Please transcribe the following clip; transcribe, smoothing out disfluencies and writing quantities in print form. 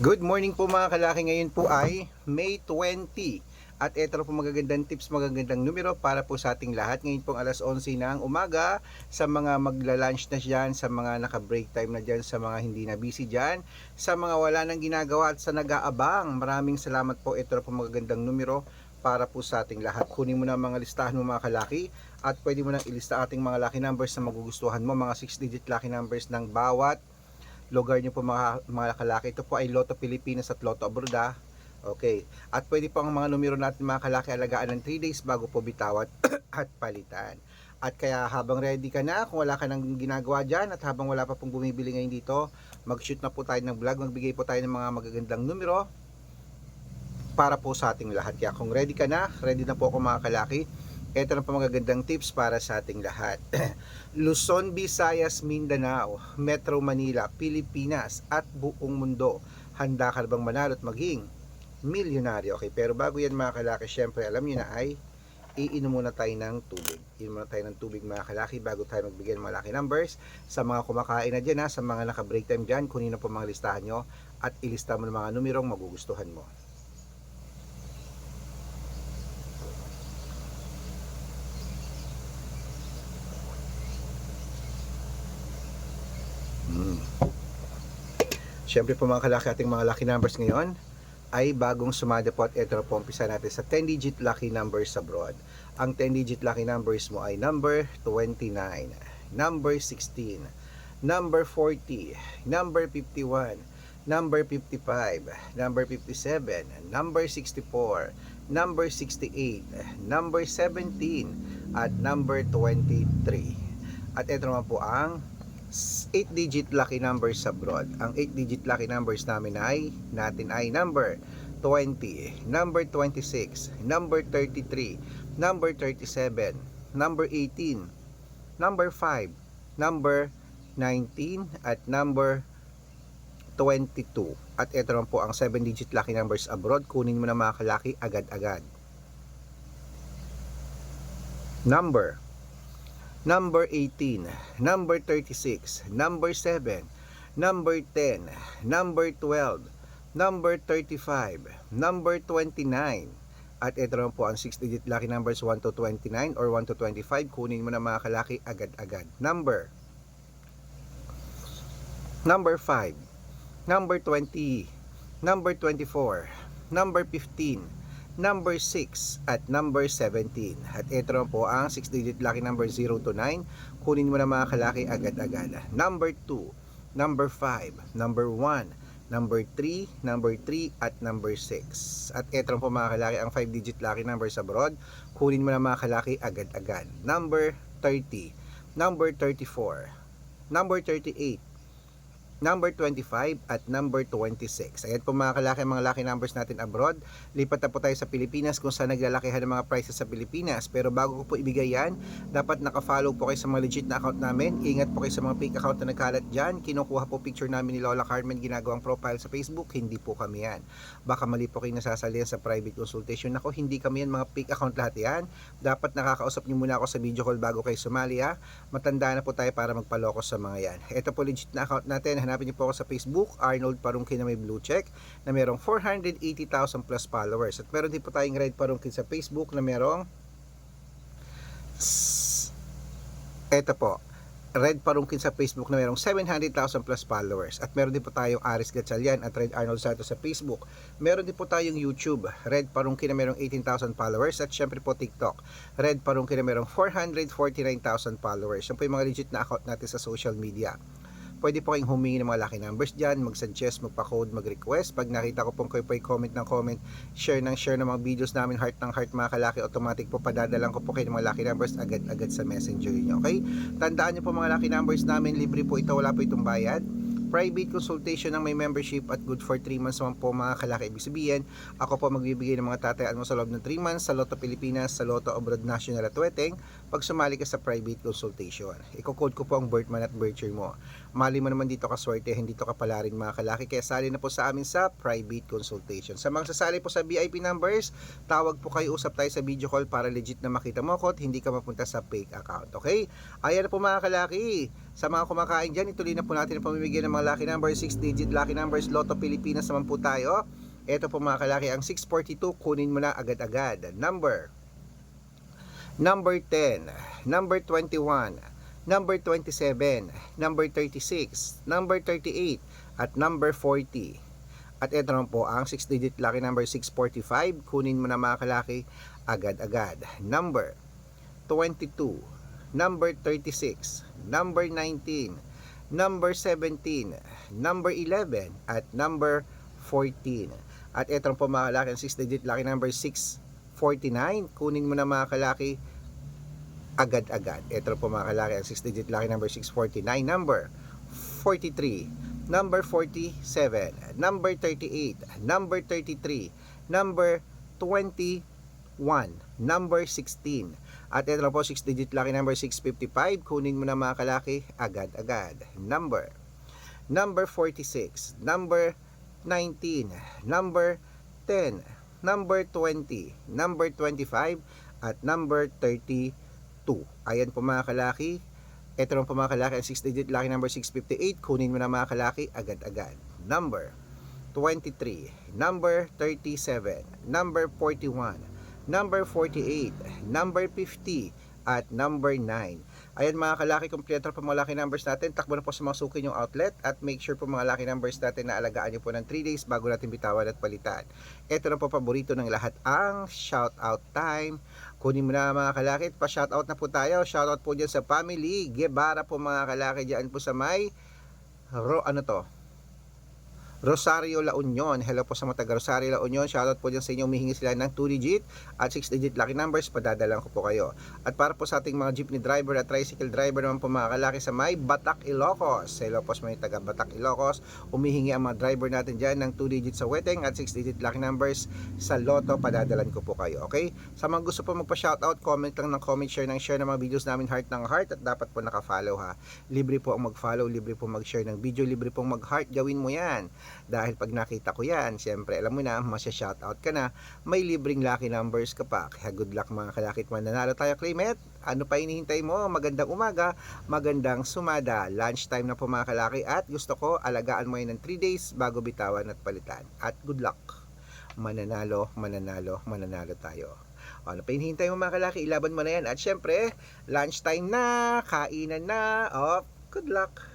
Good morning po mga kalaki. Ngayon po ay May 20. At ito po magagandang tips, magagandang numero para po sa ating lahat. Ngayon pong alas 11 ng umaga, sa mga magla-lunch na dyan, sa mga naka-break time na dyan, sa mga hindi na busy dyan, sa mga wala nang ginagawa at sa nag-aabang. Maraming salamat po. Ito po magagandang numero para po sa ating lahat. Kunin mo na mga listahan mo mga kalaki at pwede mo nang ilista ating mga lucky numbers na magugustuhan mo. Mga 6-digit lucky numbers ng bawat lugar nyo po mga kalaki. Ito po ay Lotto Pilipinas at Lotto Abroad. Okay. At pwede po ang mga numero natin mga kalaki alagaan ng 3 days bago po bitawat at palitan. At kaya habang ready ka na, kung wala ka nang ginagawa dyan at habang wala pa pong bumibili ngayon dito, mag-shoot na po tayo ng vlog, magbigay po tayo ng mga magagandang numero para po sa ating lahat. Kaya kung ready ka na, ready na po ako mga kalaki. Ito na po magagandang tips para sa ating lahat. Luzon, Visayas, Mindanao, Metro Manila, Pilipinas at buong mundo. Handa ka bang manalo at maging milyonaryo? Okay, pero bago yan mga kalaki, syempre alam niyo na ay iinom muna tayo ng tubig. Iinom muna tayo ng tubig mga kalaki bago tayo magbigay ng mga lucky numbers. Sa mga kumakain na dyan sa mga naka-break time dyan, kunin na po mga listahan nyo at ilista mo ng mga numerong magugustuhan mo. Siyempre po mga kalaki, ating mga lucky numbers ngayon ay bagong sumada po at ito na po umpisa natin sa 10-digit lucky numbers abroad. Ang 10-digit lucky numbers mo ay number 29, number 16, number 40, number 51, number 55, number 57, number 64, number 68, number 17, at number 23. At ito naman po ang 8-digit lucky numbers abroad. Ang 8-digit lucky numbers natin ay number 20, number 26, number 33, number 37, number 18, number 5, number 19, at number 22. At ito naman po ang 7-digit lucky numbers abroad. Kunin mo na mga kalaki agad-agad. Number 18, number 36, number 7, number 10, number 12, number 35, number 29. At ito naman po ang 6-digit lucky numbers 1 to 29 or 1 to 25. Kunin mo na mga kalaki agad-agad. Number 5, number 20, number 24, number 15, number 6, at number 17. At ito naman po ang 6-digit lucky number 0 to 9. Kunin mo na mga kalaki agad-agad. Number 2, number 5, number 1, number 3, number 3, at number 6. At ito naman po mga kalaki ang 5-digit lucky numbers abroad. Kunin mo na mga kalaki agad-agad. Number 30, number 34, number 38, number 25, at number 26. Ayan po mga kalaki, mga lucky numbers natin abroad. Lipat na po tayo sa Pilipinas kung saan naglalakihan ng mga prices sa Pilipinas. Pero bago ko po ibigay yan, dapat naka-follow po kayo sa mga legit na account namin. Ingat po kayo sa mga fake account na nagkalat dyan. Kinukuha po picture namin ni Lola Carmen, ginagawang profile sa Facebook. Hindi po kami yan. Baka mali po kayo nasasalihan sa private consultation. Ako, hindi kami yan, mga fake account lahat yan. Dapat nakakausap nyo muna ako sa video call bago kayo sumali ha. Matanda na po tayo para magpaloko sa mga yan. Ito po legit na account natin. Hanapin niyo po ako sa Facebook, Arnold Parungkin na may blue check, na merong 480,000 plus followers. At meron din po tayong Red Parungkin sa Facebook na merong eto po, Red Parungkin sa Facebook na merong 700,000 plus followers. At meron din po tayong Aris Gatchalian at Red Arnold Santos sa Facebook. Meron din po tayong YouTube, Red Parungkin na merong 18,000 followers. At syempre po TikTok, Red Parungkin na merong 449,000 followers. Yan po yung mga legit na account natin sa social media. Pwede po kayong humingi ng mga lucky numbers dyan, mag-suggest, magpa-code, mag-request. Pag nakita ko pong kayo po comment ng comment, share ng mga videos namin, heart ng heart mga kalaki, automatic po padadalang ko po kayo ng mga lucky numbers agad-agad sa messenger niyo. Okay? Tandaan niyo po mga lucky numbers namin, libre po ito, wala po itong bayad. Private consultation ng may membership at good for 3 months naman po mga kalaki. Ibig sabihin, ako po magbibigay ng mga tatayaan mo sa loob ng 3 months sa Lotto Pilipinas, sa Lotto Abroad National at Weteng pag sumali ka sa private consultation. Iko-code ko po ang birth month at birth year mo. Mali mo naman dito kaswerte, hindi dito kapalarin mga kalaki, kaya sali na po sa amin sa private consultation. Sa mga sasali po sa VIP numbers, tawag po kayo, usap tayo sa video call para legit na makita mo ko at hindi ka mapunta sa fake account. Okay? Ayan na po mga kalaki. Sa mga kumakain dyan, ituloy na po natin ang pamimigay ng mga lucky numbers, 6-digit lucky numbers, Lotto Pilipinas naman po tayo. Ito po mga kalaki, ang 642, kunin mo na agad-agad. Number 10, number 21, number 27, number 36, number 38, at number 40. At ito naman po ang 6-digit lucky number 645, kunin mo na mga kalaki agad-agad. Number 22, number 36, number 19, number 17, number 11, at number 14. At ito naman po mga kalaki ang 6-digit lucky number 649, kunin mo na mga kalaki agad-agad. Ito po mga kalaki ang 6-digit lucky number 649, number 43, number 47, number 38, number 33, number 21, number 16. At ito po 6-digit lucky number 655, kunin mo na mga kalaki agad-agad. Number 46, number 19, number 10, number 20, number 25, at number 32. Ayan po mga kalaki. Ito naman po mga kalaki ang 6-digit lucky number 658. Kunin mo na mga kalaki agad-agad. Number 23, number 37, number 41, number 48, number 50, at number 9. Ayan mga kalaki, kompleto po mga lucky numbers natin. Takbo na po sa mga suki yung outlet at make sure po mga lucky numbers natin na alagaan nyo po ng 3 days bago natin bitawan at palitan. Ito na po paborito ng lahat, ang shoutout time. Kunin mo na mga kalaki, pa-shoutout na po tayo. Shoutout po dyan sa family Guevara po mga kalaki, dyan po sa may Rosario La Union. Hello po sa mga taga Rosario La Union. Shoutout po dyan sa inyo. Humihingi sila ng 2-digit at 6-digit lucky numbers. Padadalang ko po kayo. At para po sa ating mga jeepney driver at tricycle driver naman po mga kalaki sa may Batak, Ilocos. Hello po sa mga taga Batak, Ilocos. Humihingi ang mga driver natin dyan ng 2-digit sa weteng at 6-digit lucky numbers sa Lotto. Padadalan ko po kayo. Okay? Sa mga gusto po magpa-shoutout, comment lang ng comment, share ng share ng mga videos namin, heart ng heart, at dapat po naka-follow ha. Libre po ang mag-follow, libre po mag-share ng video, libre po mag-heart. Gawin mo yan. Dahil pag nakita ko yan, siyempre alam mo na, masya-shoutout ka na, may libreng lucky numbers ka pa. Kaya good luck mga kalakit, mananalo tayo, claim it. Ano pa hinihintay mo? Magandang umaga, magandang sumada, lunchtime na po mga kalaki, at gusto ko alagaan mo yan ng 3 days bago bitawan at palitan. At good luck. Mananalo, mananalo, mananalo tayo. Ano pa hinihintay mo mga kalaki, ilaban mo na yan. At syempre, lunchtime na, kainan na. Oh, good luck.